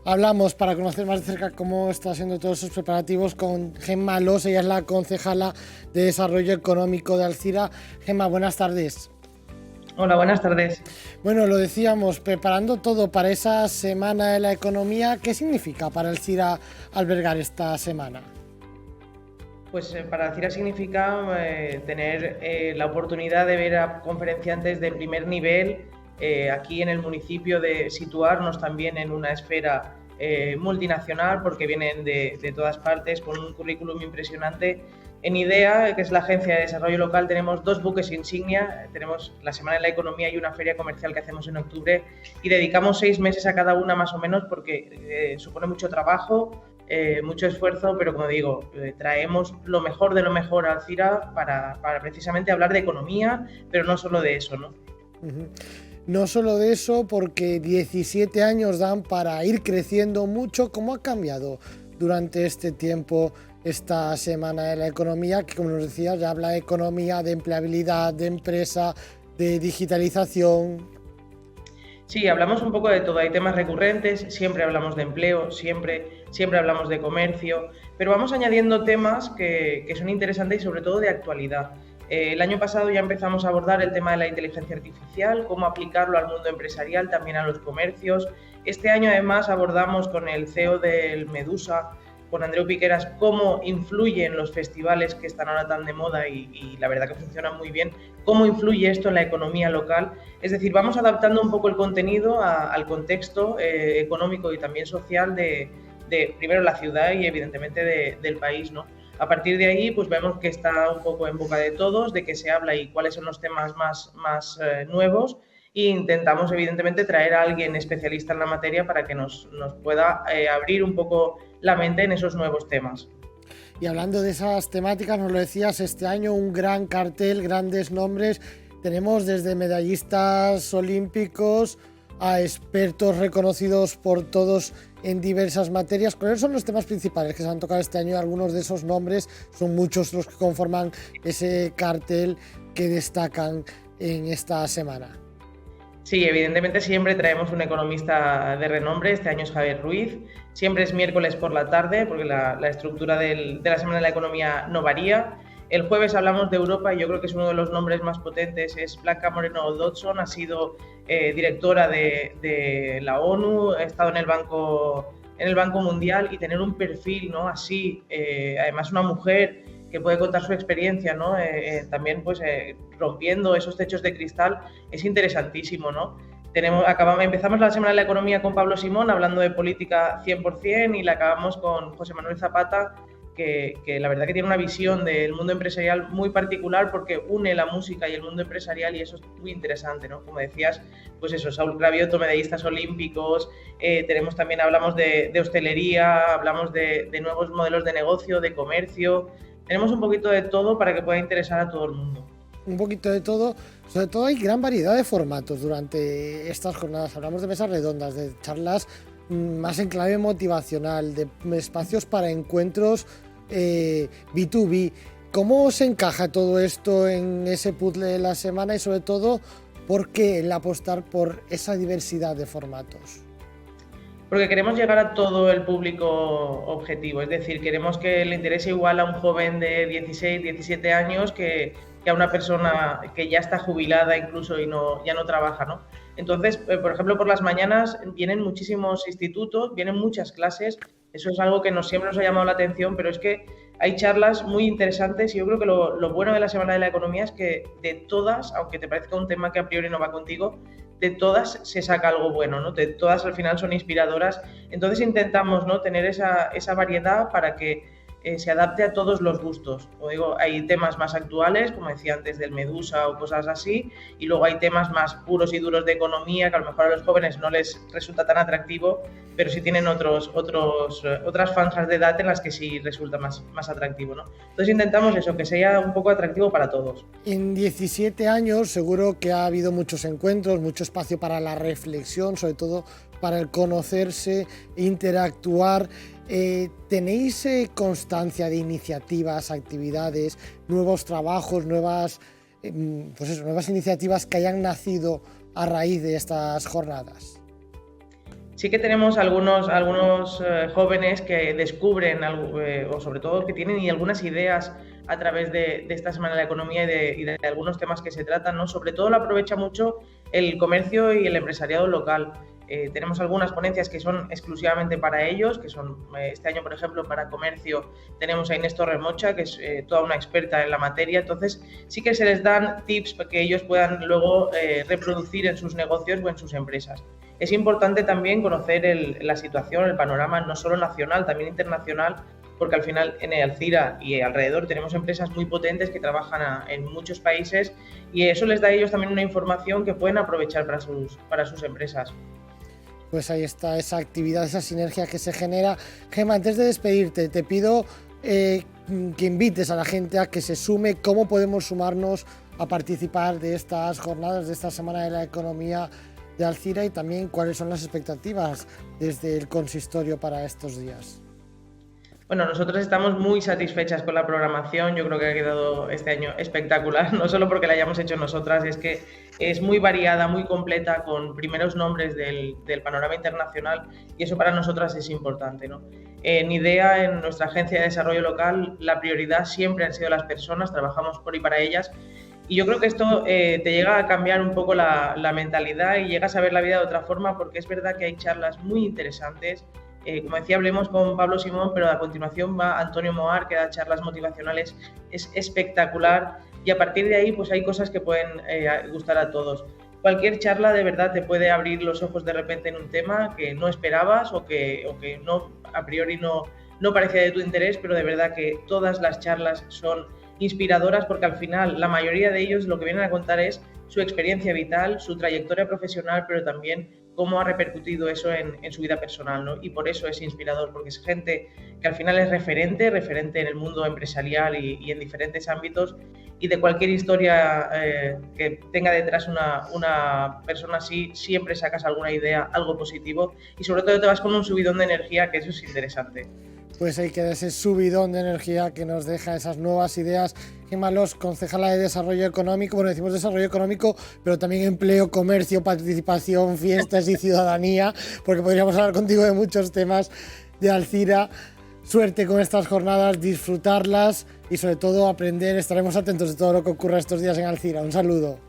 Hablamos para conocer más de cerca cómo está siendo todos esos preparativos con Gemma Alós. Ella es la concejala de Desarrollo Económico de Alzira. Gemma, buenas tardes. Hola, buenas tardes. Bueno, lo decíamos, preparando todo para esa Semana de la Economía. ¿Qué significa para Alzira albergar esta semana? Pues para Alcira significa tener la oportunidad de ver a conferenciantes de primer nivel aquí en el municipio, de situarnos también en una esfera multinacional, porque vienen de todas partes con un currículum impresionante. En IDEA, que es la Agencia de Desarrollo Local, tenemos 2 buques insignia. Tenemos la Semana de la Economía y una feria comercial que hacemos en octubre, y dedicamos 6 meses a cada una más o menos, porque supone mucho trabajo, mucho esfuerzo, pero como digo, traemos lo mejor de lo mejor a Alzira para precisamente hablar de economía, pero no solo de eso, ¿no? Uh-huh. No solo de eso, porque 17 años dan para ir creciendo mucho. ¿Cómo ha cambiado durante este tiempo esta Semana de la Economía, que, como nos decías, ya habla de economía, de empleabilidad, de empresa, de digitalización? Sí, hablamos un poco de todo, hay temas recurrentes, siempre hablamos de empleo, siempre hablamos de comercio, pero vamos añadiendo temas que son interesantes y sobre todo de actualidad. El año pasado ya empezamos a abordar el tema de la inteligencia artificial, cómo aplicarlo al mundo empresarial, también a los comercios. Este año además abordamos con el CEO del Medusa, con Andreu Piqueras, cómo influyen los festivales que están ahora tan de moda y la verdad que funcionan muy bien, cómo influye esto en la economía local. Es decir, vamos adaptando un poco el contenido al contexto económico y también social de primero la ciudad y evidentemente del país, ¿no? A partir de ahí, pues vemos que está un poco en boca de todos, de qué se habla y cuáles son los temas más nuevos, e intentamos evidentemente traer a alguien especialista en la materia para que nos pueda abrir un poco la mente en esos nuevos temas. Y hablando de esas temáticas, nos lo decías, este año un gran cartel, grandes nombres. Tenemos desde medallistas olímpicos a expertos reconocidos por todos en diversas materias. ¿Cuáles son los temas principales que se han tocado este año? Algunos de esos nombres son muchos los que conforman ese cartel que destacan en esta semana. Sí, evidentemente siempre traemos un economista de renombre. Este año es Javier Ruiz. Siempre es miércoles por la tarde, porque la estructura de la Semana de la Economía no varía. El jueves hablamos de Europa y yo creo que es uno de los nombres más potentes. Es Blanca Moreno Dodson, ha sido directora de la ONU, ha estado en el Banco Mundial, y tener un perfil, ¿no?, así, además una mujer que puede contar su experiencia, ¿no? También pues rompiendo esos techos de cristal, es interesantísimo, ¿no? Empezamos la Semana de la Economía con Pablo Simón hablando de política 100%, y la acabamos con José Manuel Zapata, que la verdad que tiene una visión del mundo empresarial muy particular, porque une la música y el mundo empresarial, y eso es muy interesante, ¿no? Como decías, pues eso, Saúl Cravioto, medallistas olímpicos, hablamos de hostelería, hablamos de nuevos modelos de negocio, de comercio. Tenemos un poquito de todo para que pueda interesar a todo el mundo. Un poquito de todo, sobre todo hay gran variedad de formatos durante estas jornadas. Hablamos de mesas redondas, de charlas más en clave motivacional, de espacios para encuentros B2B. ¿Cómo se encaja todo esto en ese puzzle de la semana y sobre todo por qué el apostar por esa diversidad de formatos? Porque queremos llegar a todo el público objetivo, es decir, queremos que le interese igual a un joven de 16, 17 años que a una persona que ya está jubilada incluso y ya no trabaja, ¿no? Entonces, por ejemplo, por las mañanas vienen muchísimos institutos, vienen muchas clases. Eso es algo que siempre nos ha llamado la atención, pero es que hay charlas muy interesantes, y yo creo que lo bueno de la Semana de la Economía es que de todas, aunque te parezca un tema que a priori no va contigo, de todas se saca algo bueno, ¿no? De todas al final son inspiradoras. Entonces intentamos, ¿no?, tener esa variedad para que se adapte a todos los gustos. Como digo, hay temas más actuales, como decía antes, del Medusa o cosas así, y luego hay temas más puros y duros de economía, que a lo mejor a los jóvenes no les resulta tan atractivo, pero sí tienen otras franjas de edad en las que sí resulta más atractivo, ¿no? Entonces intentamos eso, que sea un poco atractivo para todos. En 17 años seguro que ha habido muchos encuentros, mucho espacio para la reflexión, sobre todo para el conocerse, interactuar. ¿Tenéis constancia de iniciativas, actividades, nuevos trabajos, nuevas iniciativas que hayan nacido a raíz de estas jornadas? Sí que tenemos algunos jóvenes que descubren, o sobre todo que tienen algunas ideas a través de esta Semana de la Economía y de algunos temas que se tratan, ¿no? Sobre todo lo aprovecha mucho el comercio y el empresariado local. Tenemos algunas ponencias que son exclusivamente para ellos, que son este año, por ejemplo, para comercio tenemos a Inés Torres Mocha, que es toda una experta en la materia. Entonces sí que se les dan tips para que ellos puedan luego reproducir en sus negocios o en sus empresas. Es importante también conocer la situación, el panorama, no solo nacional, también internacional, porque al final en Alcira y alrededor tenemos empresas muy potentes que trabajan en muchos países y eso les da a ellos también una información que pueden aprovechar para sus empresas. Pues ahí está esa actividad, esa sinergia que se genera. Gemma, antes de despedirte, te pido que invites a la gente a que se sume, cómo podemos sumarnos a participar de estas jornadas, de esta Semana de la Economía de Alcira, y también cuáles son las expectativas desde el consistorio para estos días. Bueno, nosotros estamos muy satisfechas con la programación, yo creo que ha quedado este año espectacular, no solo porque la hayamos hecho nosotras, es que es muy variada, muy completa, con primeros nombres del panorama internacional y eso para nosotras es importante, ¿no? En IDEA, en nuestra agencia de desarrollo local, la prioridad siempre han sido las personas, trabajamos por y para ellas. Y yo creo que esto te llega a cambiar un poco la mentalidad y llegas a ver la vida de otra forma, porque es verdad que hay charlas muy interesantes. Como decía, hablemos con Pablo Simón, pero a continuación va Antonio Moar, que da charlas motivacionales, es espectacular. Y a partir de ahí, pues hay cosas que pueden gustar a todos. Cualquier charla de verdad te puede abrir los ojos de repente en un tema que no esperabas o que no, a priori no parecía de tu interés, pero de verdad que todas las charlas son inspiradoras porque al final la mayoría de ellos lo que vienen a contar es su experiencia vital, su trayectoria profesional, pero también cómo ha repercutido eso en su vida personal, ¿no? Y por eso es inspirador, porque es gente que al final es referente en el mundo empresarial y en diferentes ámbitos, y de cualquier historia que tenga detrás una persona así, siempre sacas alguna idea, algo positivo, y sobre todo te vas con un subidón de energía, que eso es interesante. Pues ahí queda ese subidón de energía que nos deja esas nuevas ideas. Gemma Los, concejala de Desarrollo Económico, bueno, decimos Desarrollo Económico, pero también empleo, comercio, participación, fiestas y ciudadanía, porque podríamos hablar contigo de muchos temas de Alcira. Suerte con estas jornadas, disfrutarlas y sobre todo aprender. Estaremos atentos de todo lo que ocurra estos días en Alcira. Un saludo.